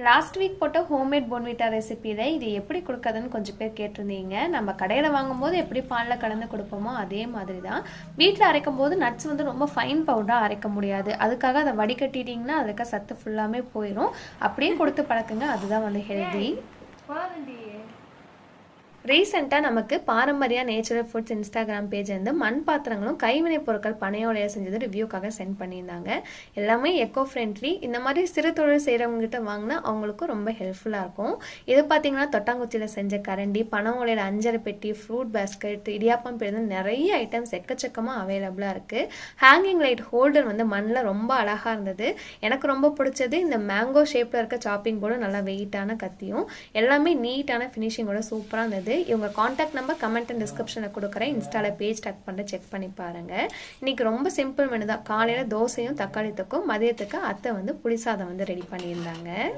Last week போட்ட homemade Bournvita ரெசிபியில் இது எப்படி கொடுக்கறதுன்னு கொஞ்சம் பேர் கேட்டிருந்தீங்க. நம்ம கடையில் வாங்கும்போது எப்படி பாலில் கலந்து கொடுப்போமோ அதே மாதிரி தான். வீட்டில் அரைக்கும் போது நட்ஸ் வந்து ரொம்ப ஃபைன் பவுடராக அரைக்க முடியாது. அதுக்காக அதை வடிகட்டிட்டிங்கன்னா அதுக்கு சத்து ஃபுல்லாமே போயிடும். அப்படியே கொடுத்து பழக்குங்க, அதுதான் வந்து ஹெல்தி. ரீசெண்டாக நமக்கு பாரம்பரிய நேச்சுரல் ஃபுட்ஸ் இன்ஸ்டாகிராம் பேஜ் வந்து மண் பாத்திரங்களும் கைவினை பொருட்கள் பனையோடைய செஞ்சது ரிவ்யூக்காக சென்ட் பண்ணியிருந்தாங்க. எல்லாமே எக்கோ ஃப்ரெண்ட்லி. இந்த மாதிரி சிறு தொழில் செய்கிறவங்ககிட்ட வாங்கினா அவங்களுக்கும் ரொம்ப ஹெல்ப்ஃபுல்லாக இருக்கும். இது பார்த்தீங்கன்னா தொட்டாங்குச்சியில் செஞ்ச கரண்டி, பனை ஓலையில் அஞ்சரை பெட்டி, ஃப்ரூட் பேஸ்கெட், இடியாப்பம் பிறந்து நிறைய ஐட்டம்ஸ் எக்கச்சக்கமாக அவைலபிளாக இருக்குது. ஹேங்கிங் லைட் ஹோல்டர் வந்து மண்ணில் ரொம்ப அழகாக இருந்தது. எனக்கு ரொம்ப பிடிச்சது இந்த மேங்கோ ஷேப்பில் இருக்க சாப்பிங் போர்டு, நல்லா வெயிட்டான கத்தியும், எல்லாமே நீட்டான ஃபினிஷிங்கோட சூப்பராக இருந்தது. இவங்க காண்டாக்ட் நம்பர் கமெண்ட் அண்ட் டிஸ்கிரிப்ஷனில் கொடுக்குறேன். இன்ஸ்டாவில் பேஜ் டேக் பண்ண செக் பண்ணி பாருங்கள். இன்றைக்கி ரொம்ப சிம்பிள் மெனு தான். காலையில் தோசையும் தக்காளி தொக்கும், மதியத்துக்கு அத்தை வந்து புளிசாதம் வந்து ரெடி பண்ணியிருந்தாங்க.